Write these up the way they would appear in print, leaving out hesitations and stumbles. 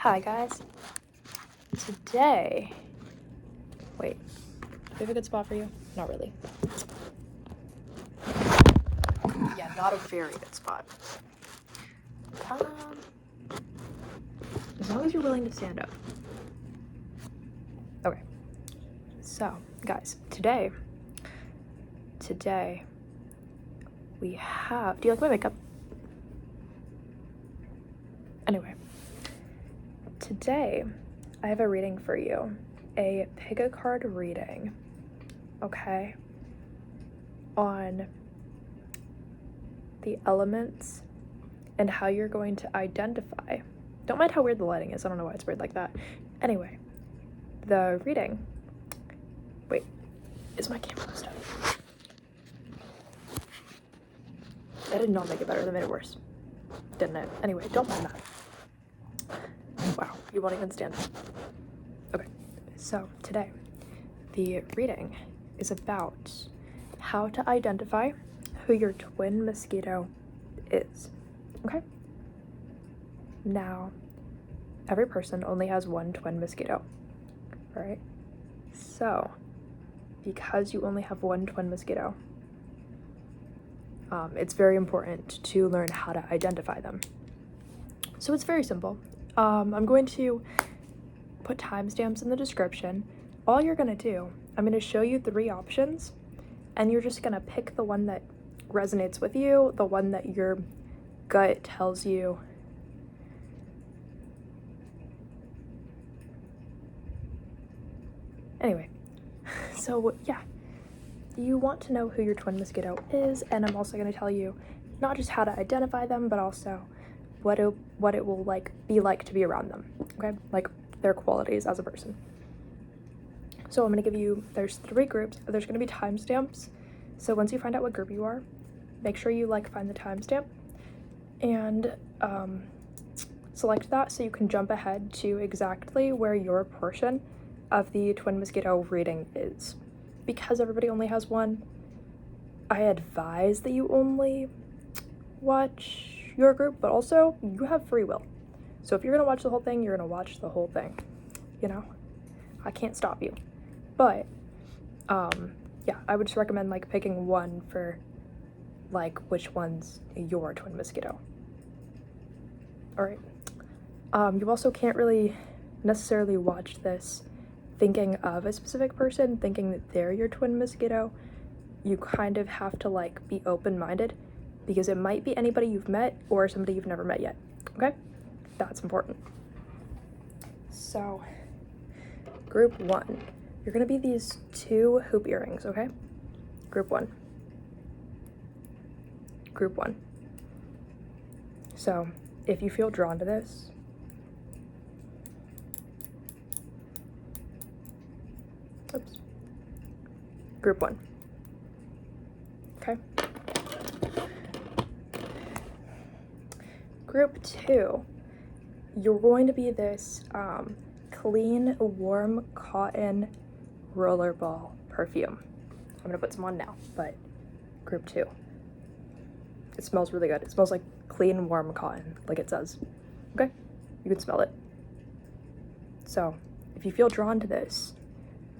Hi guys. Today, wait, do we have a good spot for you? Not really. Yeah, not a very good spot. As long as you're willing to stand up. Okay. So, guys, today we have, do you like my makeup? Anyway, today I have a reading for you, a pick a card reading, okay, on the elements and how you're going to identify. Don't mind how weird the lighting is, I don't know why it's weird like that. Anyway, the reading, wait, is my camera closed up? That did not make it better, that made it worse, didn't it? Anyway, don't mind that. Wow, you won't even stand up. Okay, so today, the reading is about how to identify who your twin mosquito is, okay? Now, every person only has one twin mosquito, right? So, because you only have one twin mosquito, it's very important to learn how to identify them. So it's very simple. I'm going to put timestamps in the description. All you're gonna do, I'm gonna show you 3 options, and you're just gonna pick the one that resonates with you, the one that your gut tells you anyway. So yeah, you want to know who your twin mosquito is, and I'm also going to tell you not just how to identify them, but also what it will be like to be around them, okay? Like their qualities as a person. So I'm going to give you, there's 3 groups, there's going to be timestamps. So once you find out what group you are, make sure you find the timestamp and select that so you can jump ahead to exactly where your portion of the twin mosquito reading is. Because everybody only has one, I advise that you only watch your group, but also you have free will. So if you're gonna watch the whole thing, you're gonna watch the whole thing, you know? I can't stop you. But yeah, I would just recommend picking one for which one's your twin mosquito. All right. You also can't really necessarily watch this thinking of a specific person, thinking that they're your twin mosquito. You kind of have to be open-minded, because it might be anybody you've met or somebody you've never met yet, okay? That's important. So, group 1, you're gonna be these 2 hoop earrings, okay? Group 1. Group 1. So, if you feel drawn to this, oops. Group 1. Okay. Group 2, you're going to be this clean, warm cotton rollerball perfume. I'm gonna put some on now, but group 2. It smells really good. It smells like clean, warm cotton, like it says. Okay? You can smell it. So, if you feel drawn to this,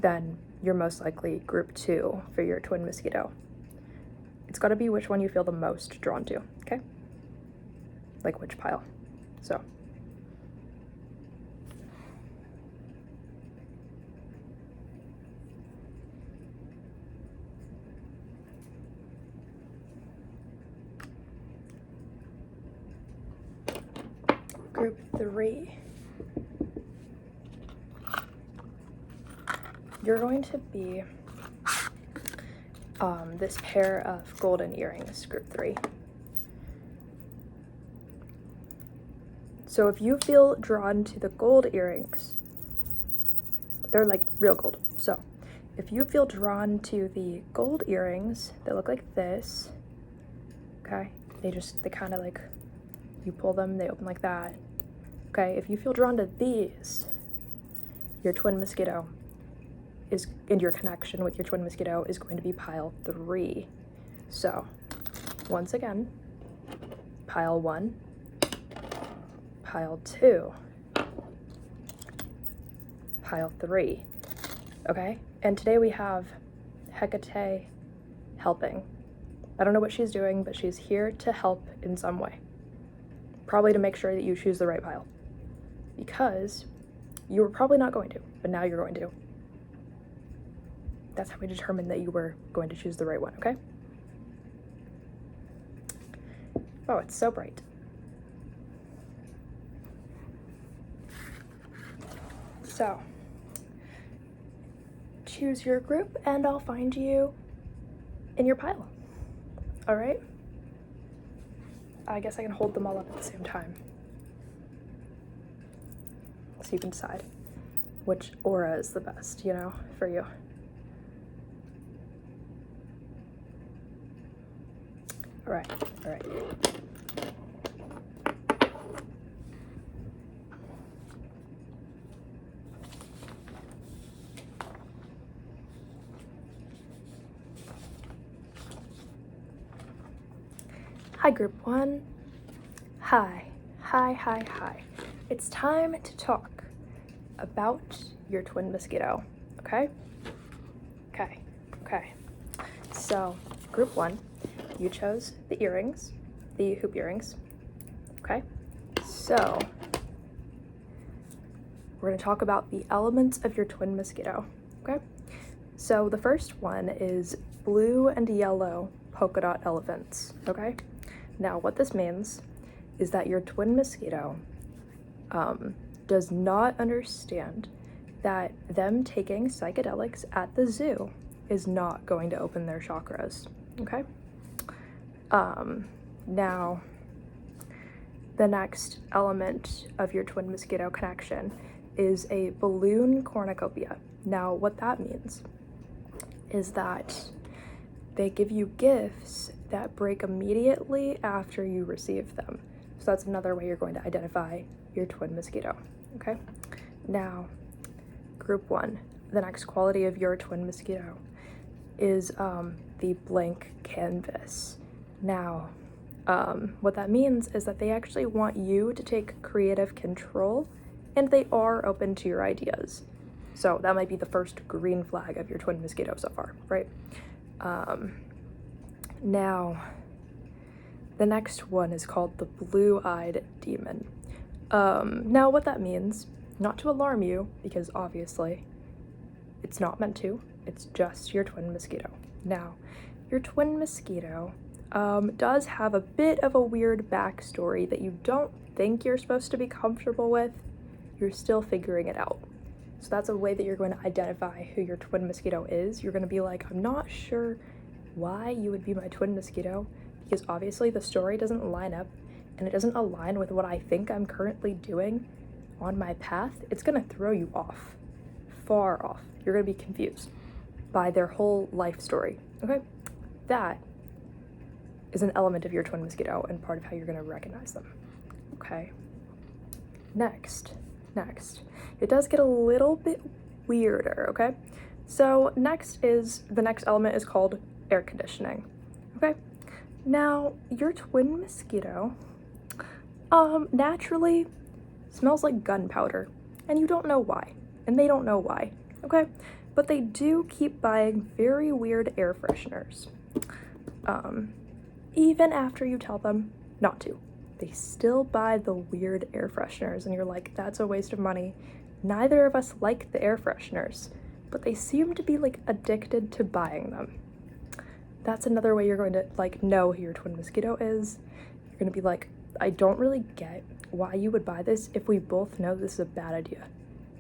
then you're most likely group 2 for your twin mosquito. It's got to be which one you feel the most drawn to, okay? Like which pile. So. Group 3. You're going to be this pair of golden earrings, group 3. So if you feel drawn to the gold earrings, they're real gold. So if you feel drawn to the gold earrings, they look like this, okay? They kind of you pull them, they open like that. Okay, if you feel drawn to these, your twin mosquito and your connection with your twin mosquito is going to be pile 3. So, once again, pile 1, pile 2, pile 3, okay? And today we have Hecate helping. I don't know what she's doing, but she's here to help in some way. Probably to make sure that you choose the right pile. Because you were probably not going to, but now you're going to. That's how we determined that you were going to choose the right one, okay? Oh, it's so bright. So, choose your group and I'll find you in your pile. All right? I guess I can hold them all up at the same time. So you can decide which aura is the best, you know, for you. All right, all right. Hi, Group 1. Hi. It's time to talk about your twin mosquito, okay? Okay. So, Group 1, you chose the earrings, the hoop earrings, okay? So, we're gonna talk about the elements of your twin mosquito, okay? So, the first one is blue and yellow polka dot elephants, okay? Now, what this means is that your twin mosquito does not understand that them taking psychedelics at the zoo is not going to open their chakras, okay? Now, the next element of your twin mosquito connection is a balloon cornucopia. Now, what that means is that they give you gifts that break immediately after you receive them. So that's another way you're going to identify your twin mosquito, okay? Now, Group 1, the next quality of your twin mosquito is the blank canvas. Now, what that means is that they actually want you to take creative control and they are open to your ideas. So that might be the first green flag of your twin mosquito so far, right? Now, the next one is called the blue-eyed demon. Now what that means, not to alarm you, because obviously it's not meant to, it's just your twin mosquito. Now, your twin mosquito does have a bit of a weird backstory that you don't think you're supposed to be comfortable with. You're still figuring it out. So that's a way that you're going to identify who your twin mosquito is. You're going to be like, I'm not sure why you would be my twin mosquito, because obviously the story doesn't line up and it doesn't align with what I think I'm currently doing on my path. It's going to throw you off, far off. You're going to be confused by their whole life story, okay? That is an element of your twin mosquito and part of how you're going to recognize them, okay? Next, it does get a little bit weirder, okay? So the next element is called air conditioning, okay? Now, your twin mosquito naturally smells like gunpowder, and you don't know why, and they don't know why, okay? But they do keep buying very weird air fresheners, even after you tell them not to. They still buy the weird air fresheners, and you're like, that's a waste of money. Neither of us like the air fresheners, but they seem to be like addicted to buying them. That's another way you're going to like know who your twin mosquito is. You're going to be like, I don't really get why you would buy this if we both know this is a bad idea.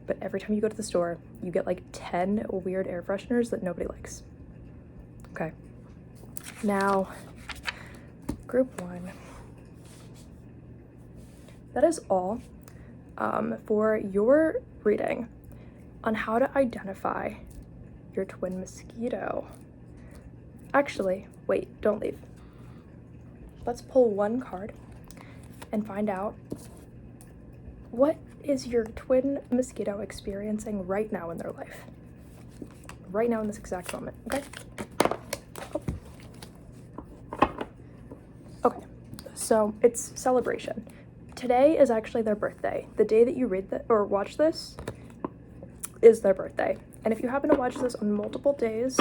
But every time you go to the store, you get like 10 weird air fresheners that nobody likes. Okay. Now, Group 1. That is all for your reading on how to identify your twin mosquito. Actually, wait, don't leave. Let's pull one card and find out what is your twin mosquito experiencing right now in their life. Right now in this exact moment, okay? Okay, so it's celebration. Today is actually their birthday. The day that you read that or watch this is their birthday. And if you happen to watch this on multiple days,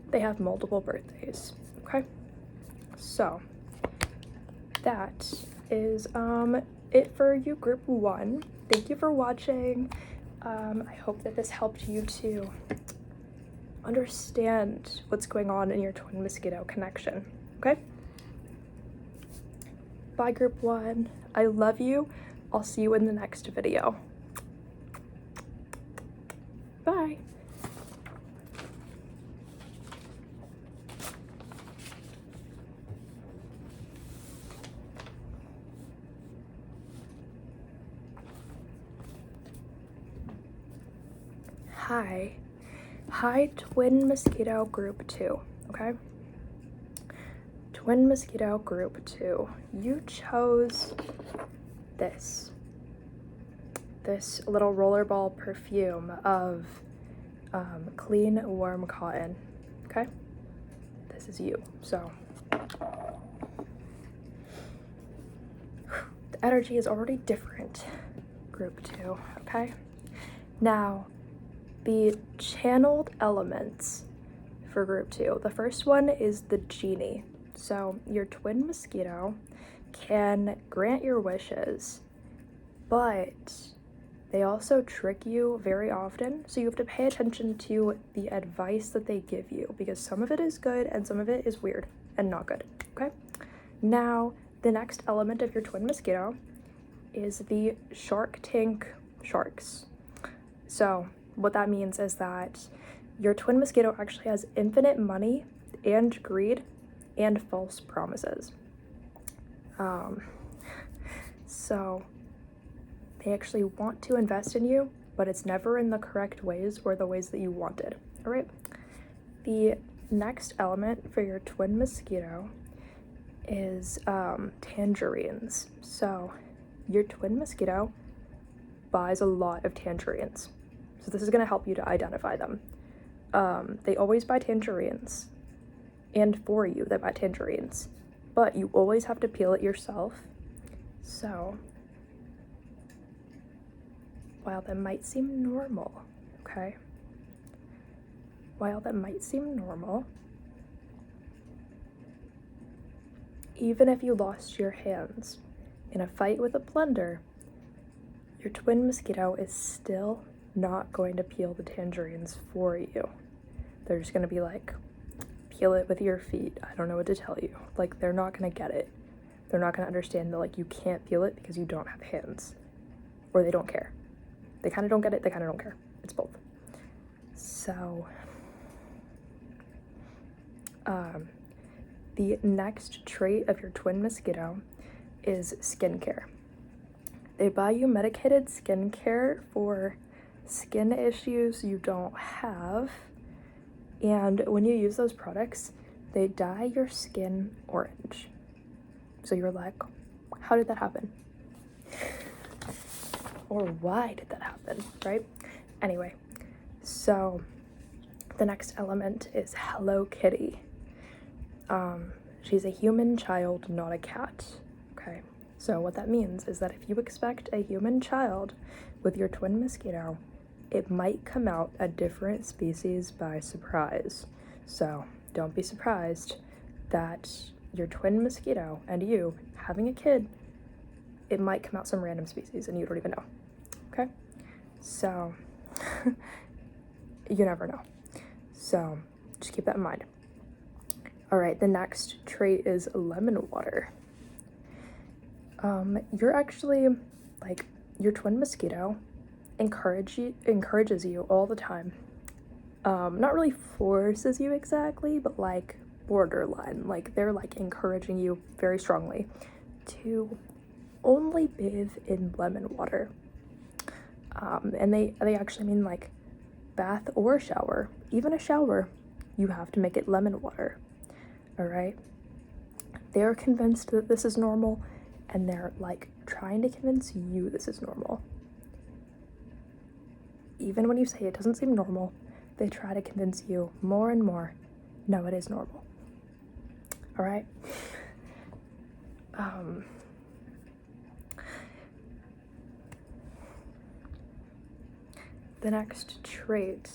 they have multiple birthdays, okay? So that is it for you, group 1. Thank you for watching. I hope that this helped you to understand what's going on in your twin mosquito connection, okay? Bye, group 1. I love you. I'll see you in the next video. Bye. Hi, Twin Mosquito Group 2, okay? Twin Mosquito Group 2, you chose this little rollerball perfume of clean, warm cotton, okay? This is you, so. The energy is already different, Group 2, okay? Now, the channeled elements for group 2. The first one is the genie. So your twin mosquito can grant your wishes, but they also trick you very often. So you have to pay attention to the advice that they give you, because some of it is good and some of it is weird and not good, okay? Now, the next element of your twin mosquito is the shark tank sharks. So what that means is that your twin mosquito actually has infinite money and greed and false promises. So they actually want to invest in you, but it's never in the correct ways or the ways that you wanted, all right? The next element for your twin mosquito is tangerines. So your twin mosquito buys a lot of tangerines. So this is going to help you to identify them. They always buy tangerines, and for you they buy tangerines, but you always have to peel it yourself. So while that might seem normal, okay? While that might seem normal, even if you lost your hands in a fight with a blender, your twin mosquito is still not going to peel the tangerines for you. They're just gonna be like, peel it with your feet. I don't know what to tell you. Like, they're not gonna get it. They're not gonna understand that, like, you can't peel it because you don't have hands. Or they don't care. They kind of don't get it, they kind of don't care. It's both. So, the next trait of your twin mosquito is skincare. They buy you medicated skincare for skin issues you don't have, and when you use those products, they dye your skin orange. So you're like, how did that happen? Or why did that happen, right? Anyway, so the next element is Hello Kitty. She's a human child, not a cat, okay? So what that means is that if you expect a human child with your twin mosquito, it might come out a different species by surprise. So don't be surprised that your twin mosquito and you having a kid, it might come out some random species and you don't even know, okay? So you never know. So just keep that in mind. All right, the next trait is lemon water. You're actually, like, your twin mosquito encourages you all the time. Not really forces you exactly, but like borderline. Like, they're like encouraging you very strongly to only bathe in lemon water. And they actually mean like bath or shower. Even a shower, you have to make it lemon water. All right? They're convinced that this is normal, and they're like trying to convince you this is normal. Even when you say it doesn't seem normal, they try to convince you more and more, no, it is normal. All right? the next trait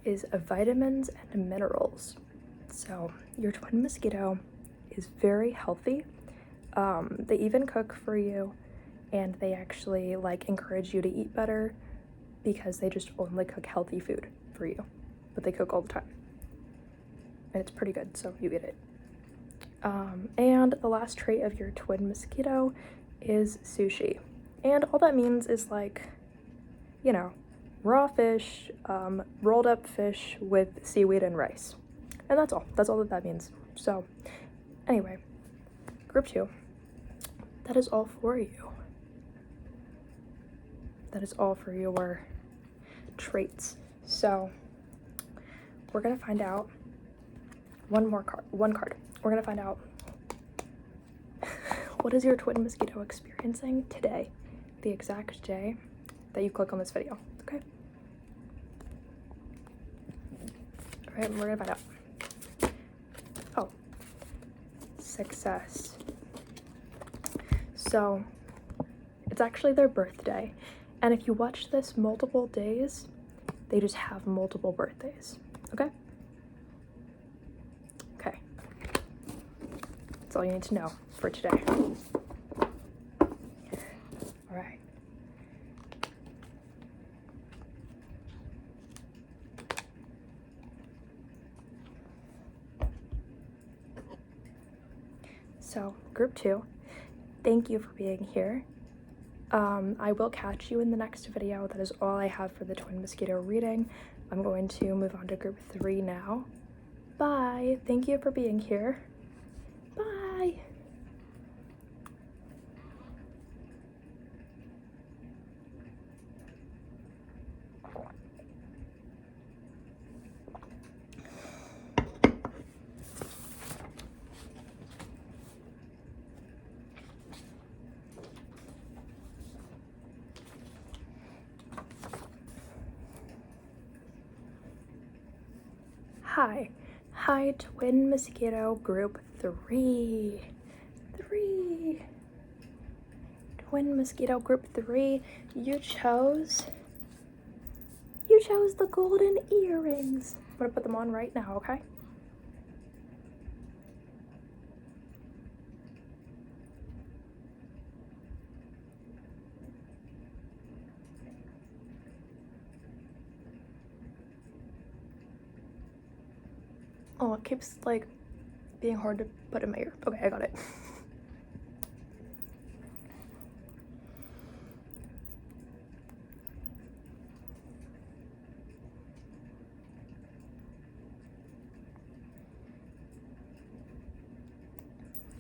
is vitamins and minerals. So your twin mosquito is very healthy. They even cook for you, and they actually like encourage you to eat better because they just only cook healthy food for you, but they cook all the time. And it's pretty good, so you eat it. And the last trait of your twin mosquito is sushi. And all that means is like, you know, raw fish, rolled up fish with seaweed and rice. And that's all. That's all that means. So anyway, group 2, that is all for you. That is all for your traits. So we're gonna find out one card. We're gonna find out what is your twin mosquito experiencing today, the exact day that you click on this video, okay? All right, we're gonna find out. Oh, success. So it's actually their birthday, and if you watch this multiple days, they just have multiple birthdays, okay? Okay. That's all you need to know for today. All right. So, group 2, thank you for being here. I will catch you in the next video. That is all I have for the twin mosquito reading. I'm going to move on to group 3 now. Bye. Thank you for being here. Bye. Hi, twin mosquito group 3. Twin mosquito group 3, you chose the golden earrings. I'm gonna put them on right now, okay? Oh, it keeps like being hard to put in my ear. Okay, I got it.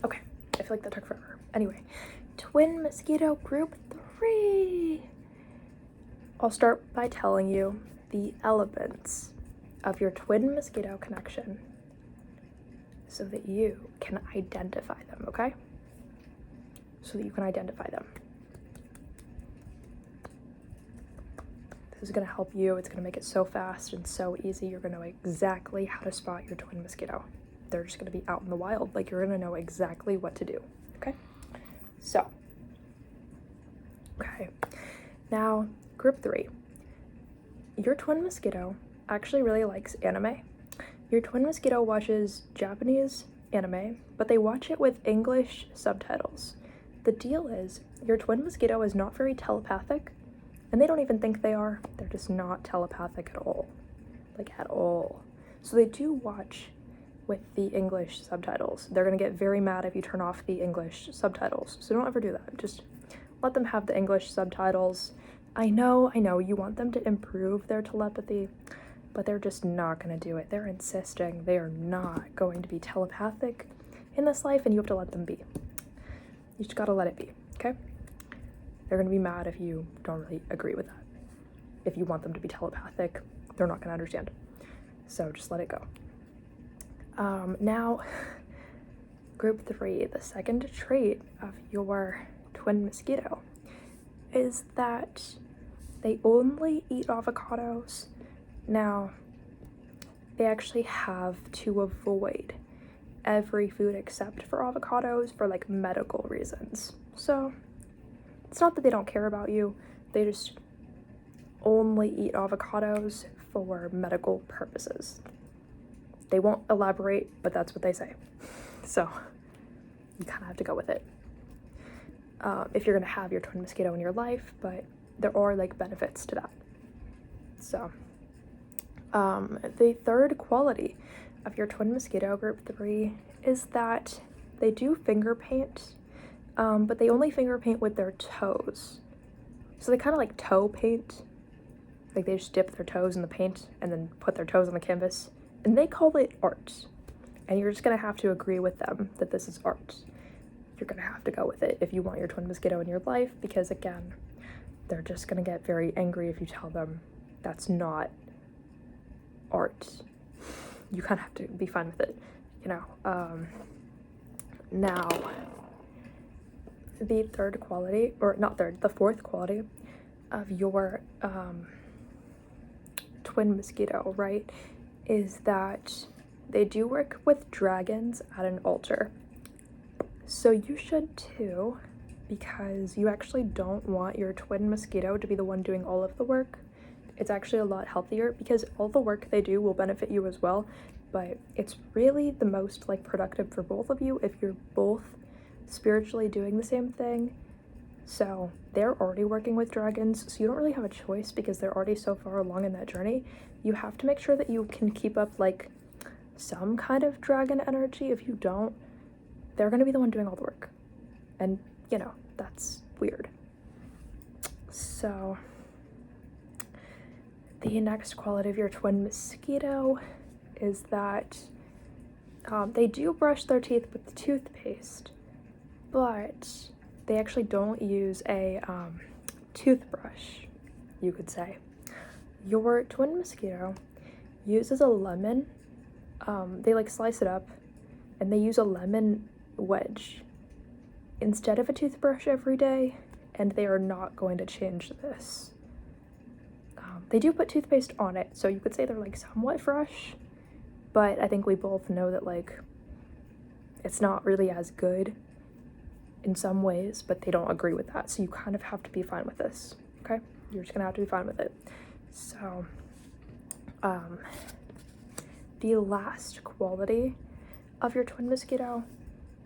Okay, I feel like that took forever. Anyway, twin mosquito group 3. I'll start by telling you the elements of your twin mosquito connection so that you can identify them, okay? So that you can identify them. This is gonna help you. It's gonna make it so fast and so easy. You're gonna know exactly how to spot your twin mosquito. They're just gonna be out in the wild. Like, you're gonna know exactly what to do, okay? So, okay. Now, group 3. Your twin mosquito actually really likes anime. Your twin mosquito watches Japanese anime, but they watch it with English subtitles. The deal is, your twin mosquito is not very telepathic, and they don't even think they are. They're just not telepathic at all. Like, at all. So they do watch with the English subtitles. They're gonna get very mad if you turn off the English subtitles. So don't ever do that. Just let them have the English subtitles. I know, you want them to improve their telepathy, but they're just not gonna do it. They're insisting they are not going to be telepathic in this life, and you have to let them be. You just gotta let it be, okay? They're gonna be mad if you don't really agree with that. If you want them to be telepathic, they're not gonna understand. So just let it go. Now, group 3, the second trait of your twin mosquito is that they only eat avocados. Now, they actually have to avoid every food except for avocados for like medical reasons. So it's not that they don't care about you, they just only eat avocados for medical purposes. They won't elaborate, but that's what they say. So you kind of have to go with it if you're gonna have your twin mosquito in your life, but there are like benefits to that. So the third quality of your twin mosquito group 3 is that they do finger paint, but they only finger paint with their toes. So they kind of like toe paint. Like they just dip their toes in the paint and then put their toes on the canvas, and they call it art. And you're just gonna have to agree with them that this is art. You're gonna have to go with it if you want your twin mosquito in your life, because again, they're just gonna get very angry if you tell them that's not art. You kind of have to be fine with it, you know. Now, the third quality, or not third, the fourth quality of your twin mosquito, right, is that they do work with dragons at an altar. So you should too, because you actually don't want your twin mosquito to be the one doing all of the work. It's actually a lot healthier because all the work they do will benefit you as well, but it's really the most like productive for both of you if you're both spiritually doing the same thing. So they're already working with dragons, so you don't really have a choice because they're already so far along in that journey. You have to make sure that you can keep up like some kind of dragon energy. If you don't, they're gonna be the one doing all the work, and you know, that's weird. So the next quality of your twin mosquito is that they do brush their teeth with toothpaste, but they actually don't use a toothbrush, you could say. Your twin mosquito uses a lemon. They like slice it up and they use a lemon wedge instead of a toothbrush every day, and they are not going to change this. They do put toothpaste on it, so you could say they're like somewhat fresh, but I think we both know that like it's not really as good in some ways, but they don't agree with that, so you kind of have to be fine with this, okay? You're just gonna have to be fine with it. So the last quality of your twin mosquito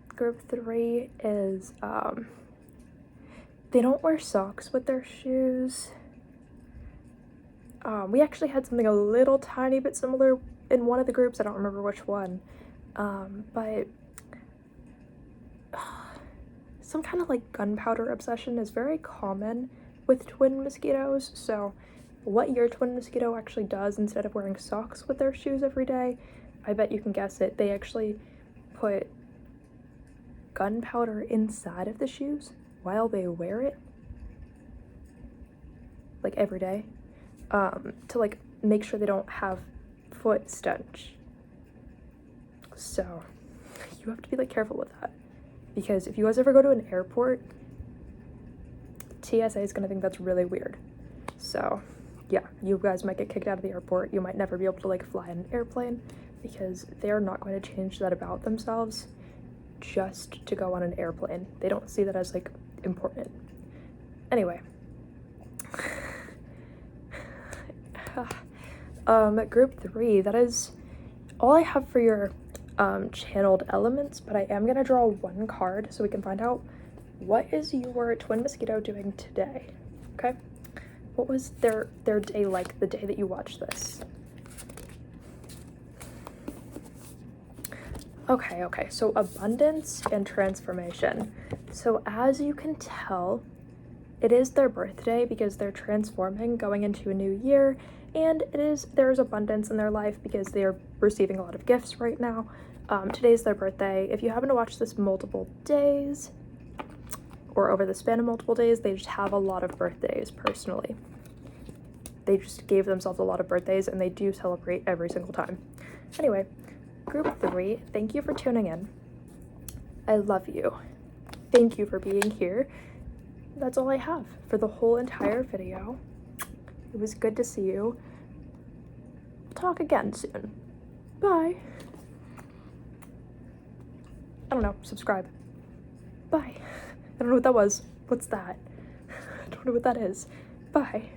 group 3 is they don't wear socks with their shoes. We actually had something a little tiny bit similar in one of the groups, I don't remember which one, but some kind of like gunpowder obsession is very common with twin mosquitoes. So what your twin mosquito actually does, instead of wearing socks with their shoes every day, I bet you can guess it, they actually put gunpowder inside of the shoes while they wear it, like every day, to like make sure they don't have foot stench. So you have to be like careful with that, because if you guys ever go to an airport, TSA is gonna think that's really weird. So yeah, you guys might get kicked out of the airport. You might never be able to like fly in an airplane, because they are not going to change that about themselves just to go on an airplane. They don't see that as like important. Anyway, group 3, that is all I have for your channeled elements, but I am gonna draw one card so we can find out what is your twin mosquito doing today. Okay, what was their day like the day that you watched this? Okay, so abundance and transformation. So as you can tell, it is their birthday because they're transforming, going into a new year, and there's abundance in their life because they are receiving a lot of gifts right now. Today's their birthday. If you happen to watch this multiple days, or over the span of multiple days, they just have a lot of birthdays personally. They just gave themselves a lot of birthdays, and they do celebrate every single time. Anyway, group 3, thank you for tuning in. I love you. Thank you for being here. That's all I have for the whole entire video. It was good to see you. We'll talk again soon. Bye. I don't know, subscribe. Bye. I don't know what that was. What's that? I don't know what that is. Bye.